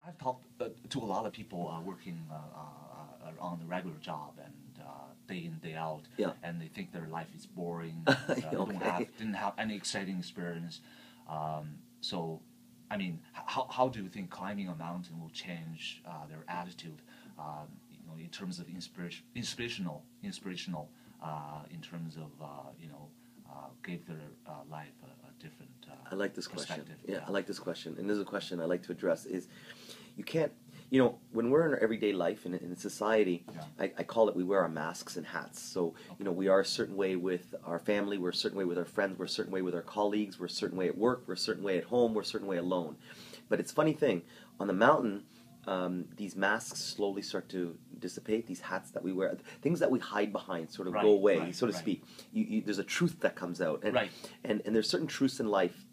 I've talked to a lot of people working on a regular job and day in, day out, Yeah. and they think their life is boring. Okay. Didn't have any exciting experience. So, I mean, how do you think climbing a mountain will change their attitude? In terms of inspirational, in terms of give their life a different I like this question. perspective. Yeah, I like this question. And this is a question I like to address is you can't, when we're in our everyday life in society, Yeah. I call it we wear our masks and hats. So, we are a certain way with our family, we're a certain way with our friends, we're a certain way with our colleagues, we're a certain way at work, we're a certain way at home, we're a certain way alone. But it's a funny thing, on the mountain, these masks slowly start to dissipate, these hats that we wear, things that we hide behind sort of go away, so to speak. There's a truth that comes out. And there's certain truths in life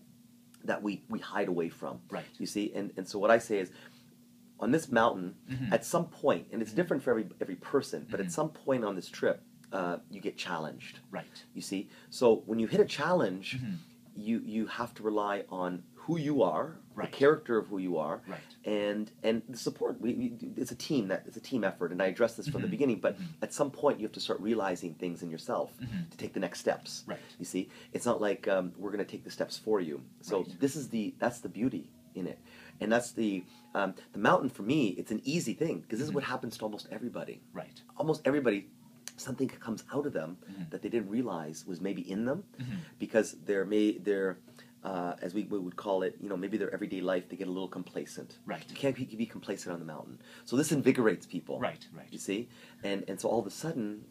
that we hide away from. Right. You see? And so what I say is, on this mountain, at some point, and it's different for every person, but at some point on this trip, you get challenged. Right. You see? So when you hit a challenge, you have to rely on who you are, the character of who you are, and the support. It's a team effort, and I addressed this from the beginning. But at some point, you have to start realizing things in yourself to take the next steps. Right. You see, it's not like we're going to take the steps for you. So that's the beauty in it, and that's the mountain for me. It's an easy thing because this is what happens to almost everybody. Right. Almost everybody. Something comes out of them that they didn't realize was maybe in them, because they're as we would call it, maybe their everyday life, they get a little complacent. Right. You can't be complacent on the mountain. So this invigorates people. Right. You see? And so all of a sudden,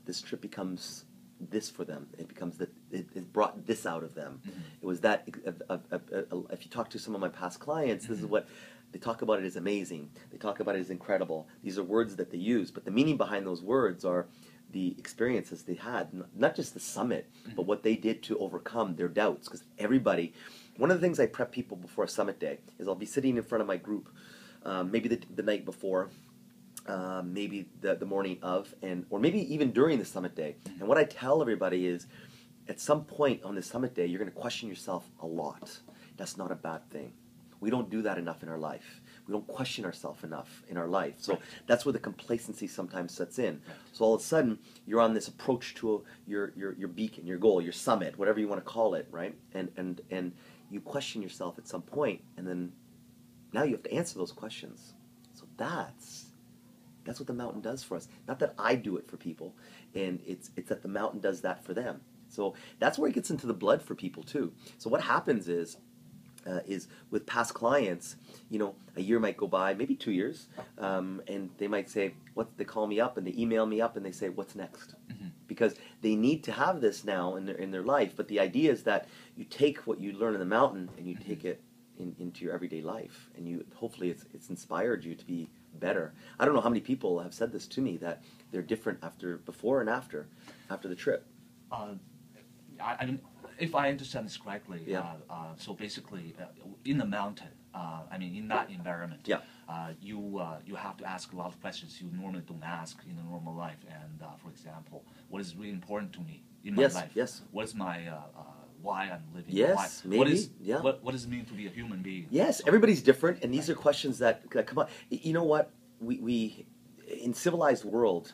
this trip becomes this for them. It becomes it brought this out of them. It was that, if you talk to some of my past clients, this is what they talk about. It as amazing. They talk about it as incredible. These are words that they use, but the meaning behind those words are the experiences they had, not just the summit, but what they did to overcome their doubts. Because one of the things I prep people before a summit day is I'll be sitting in front of my group, maybe the night before, maybe the morning of, or maybe even during the summit day. And what I tell everybody is, at some point on the summit day, you're going to question yourself a lot. That's not a bad thing. We don't do that enough in our life. We don't question ourselves enough in our life. So that's where the complacency sometimes sets in. So all of a sudden, you're on this approach to your beacon, your goal, your summit, whatever you want to call it, right? And you question yourself at some point, and then now you have to answer those questions. So that's what the mountain does for us. Not that I do it for people, and it's that the mountain does that for them. So that's where it gets into the blood for people too. So what happens is with past clients, a year might go by, maybe 2 years, and they might say, they call me up and they email me up and they say, what's next? Because they need to have this now in their life. But the idea is that you take what you learn in the mountain and you take it into your everyday life, and hopefully it's inspired you to be better. I don't know how many people have said this to me, that they're different before and after the trip. If I understand this correctly, so basically, in the mountain, in that environment, you have to ask a lot of questions you normally don't ask in a normal life. And for example, what is really important to me in my life? Yes. What is my why I'm living? Yes, why? maybe. What does it mean to be a human being? Yes, everybody's different, and these are questions that come up. You know what? We in civilized world,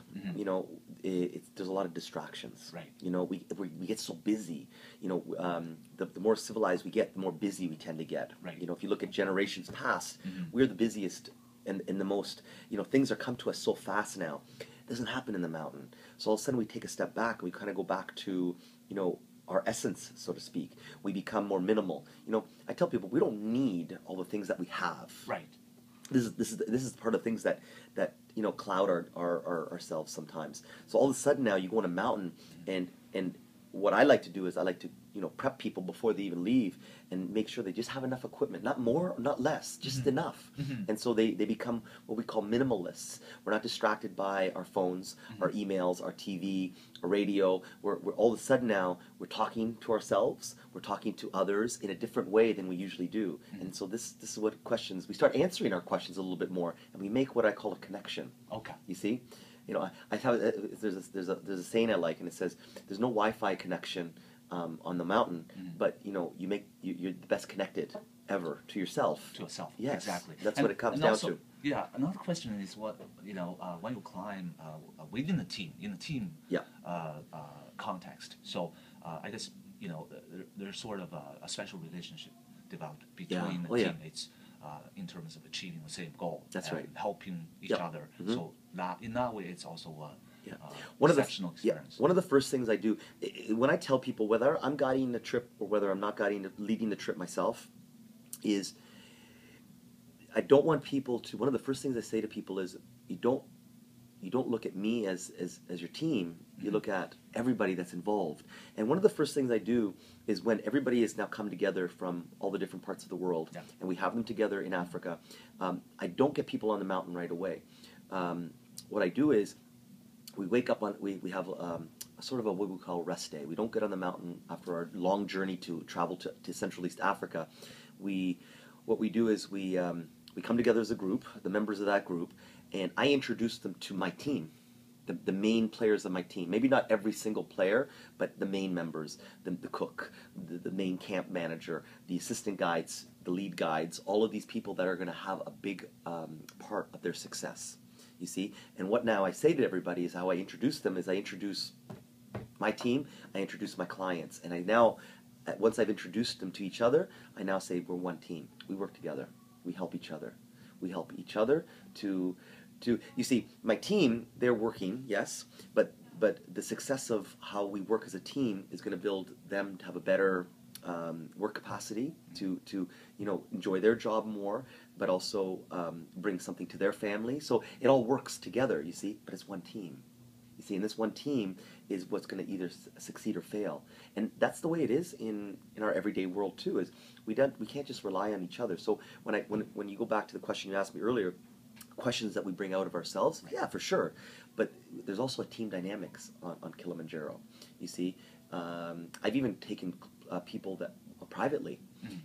there's a lot of distractions. Right. We get so busy. The more civilized we get, the more busy we tend to get. Right. If you look at generations past, we're the busiest and the most. Things are come to us so fast now. It doesn't happen in the mountain. So all of a sudden we take a step back and we kind of go back to our essence, so to speak. We become more minimal. I tell people we don't need all the things that we have. Right. This is part of things that cloud ourselves sometimes. So all of a sudden now you go on a mountain, and what I like to do is I like to prep people before they even leave and make sure they just have enough equipment, not more, not less, just enough. And so they become what we call minimalists. We're not distracted by our phones, our emails, our TV, our radio. We're all of a sudden now we're talking to ourselves, we're talking to others in a different way than we usually do. And so this is what questions, we start answering our questions a little bit more, and we make what I call a connection. Okay. You see? I have there's a saying I like, and it says there's no Wi-Fi connection on the mountain, but you're the best connected ever to yourself. To yourself. Yes, Exactly. that's what it comes down to. Yeah. Another question is what when you climb within the team, in the team Yeah. context. So I guess there's sort of a special relationship developed between the teammates in terms of achieving the same goal. That's and right. Helping each other. So that in that way, it's also exceptional experience. One of the first things I do when I tell people whether I'm guiding the trip or whether I'm not leading the trip myself is I don't want people to. One of the first things I say to people is you don't look at me as your team. You look at everybody that's involved. And one of the first things I do is when everybody has now come together from all the different parts of the world, and we have them together in Africa, I don't get people on the mountain right away. What I do is we wake up on we have sort of what we call rest day. We don't get on the mountain after our long journey to travel to Central East Africa. What we do is we come together as a group, the members of that group, and I introduce them to my team, the main players of my team. Maybe not every single player, but the main members, the cook, the main camp manager, the assistant guides, the lead guides, all of these people that are going to have a big part of their success. You see? And what now I say to everybody is how I introduce them is I introduce my team, I introduce my clients, and I now, once I've introduced them to each other, I now say we're one team. We work together. We help each other. We help each other to you see, my team, they're working, yes, but the success of how we work as a team is going to build them to have a better work capacity to enjoy their job more, but also bring something to their family. So it all works together, you see, but it's one team. You see, and this one team is what's going to either succeed or fail, and that's the way it is in our everyday world too. Is we can't just rely on each other. So when you go back to the question you asked me earlier, questions that we bring out of ourselves, yeah, for sure, but there's also a team dynamics on Kilimanjaro. You see, I've even taken people that privately.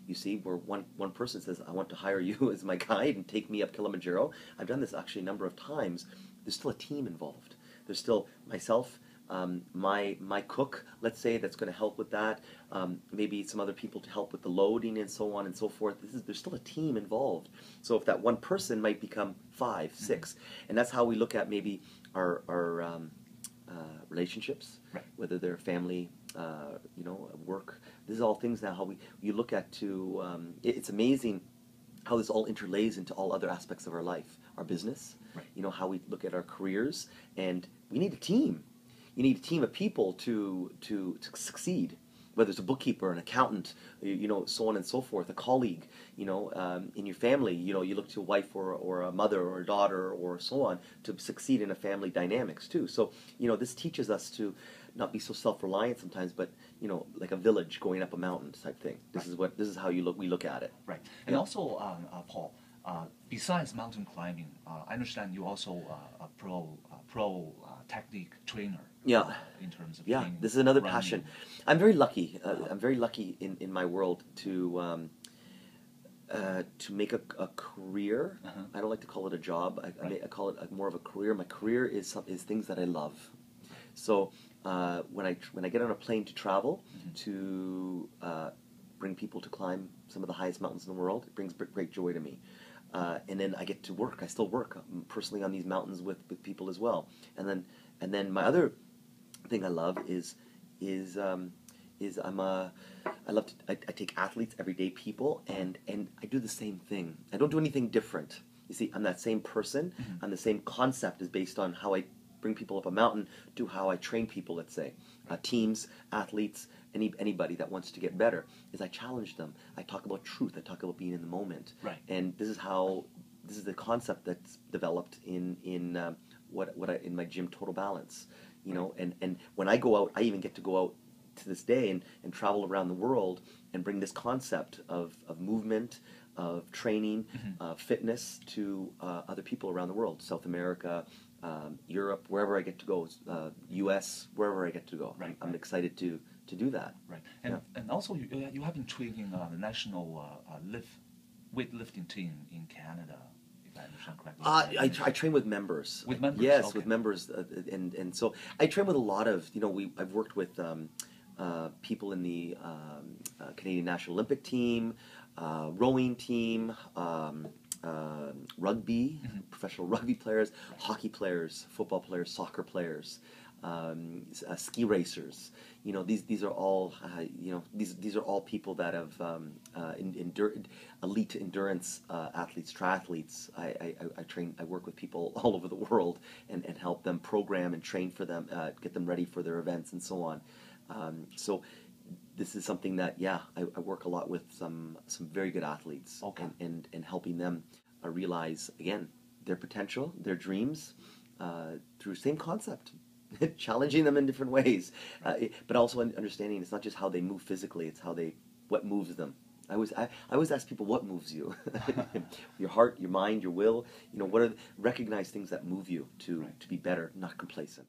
You see, where one person says, "I want to hire you as my guide and take me up Kilimanjaro." I've done this actually a number of times. There's still a team involved. There's still myself, my cook, let's say, that's going to help with that. Maybe some other people to help with the loading and so on and so forth. There's still a team involved. So if that one person might become 5, 6, and that's how we look at maybe our relationships, whether they're family, work. This is all things now how you look at to. It's amazing how this all interlays into all other aspects of our life, our business. How we look at our careers, and we need a team. You need a team of people to succeed. Whether it's a bookkeeper, an accountant, so on and so forth, a colleague, in your family, you look to a wife or a mother or a daughter or so on to succeed in a family dynamics too. So, this teaches us to not be so self-reliant sometimes, but, like a village going up a mountain type thing. This is how we look at it. Right. And also, Paul, besides mountain climbing, I understand you also a pro technique trainer. Yeah. In terms of this is another running. passion. I'm very lucky. I'm very lucky in my world to make a career. I don't like to call it a job. I call it more of a career. My career is things that I love. So when I get on a plane to travel to bring people to climb some of the highest mountains in the world, it brings great joy to me. And then I get to work. I still work personally on these mountains with people as well. And then my other thing I love is I take athletes, everyday people, and I do the same thing. I don't do anything different. You see, I'm that same person. I'm the same concept is based on how I bring people up a mountain to how I train people, let's say. Teams, athletes, anybody that wants to get better, is I challenge them. I talk about truth. I talk about being in the moment. Right. And this is the concept that's developed in my gym, Total Balance. And when I go out, I even get to go out to this day and travel around the world and bring this concept of movement, of training, fitness to other people around the world, South America, Europe, wherever I get to go, U.S., wherever I get to go. I'm excited to do that. Right. And also you have been training the national weightlifting team in Canada. I understand correctly. I train with members. With members? Yes, okay. with members. And so I train with a lot of, I've worked with people in the Canadian National Olympic team, rowing team, rugby, professional rugby players, hockey players, football players, soccer players, ski racers. You know, these are all these are all people that have elite endurance athletes, triathletes. I work with people all over the world and help them program and train for them, get them ready for their events and so on. So this is something that I work a lot with some very good athletes, Okay. and helping them realize again their potential, their dreams, through same concept. Challenging them in different ways, but also understanding it's not just how they move physically; it's what moves them. I always ask people, what moves you? Your heart, your mind, your will. You know, recognize things that move you to be better, not complacent.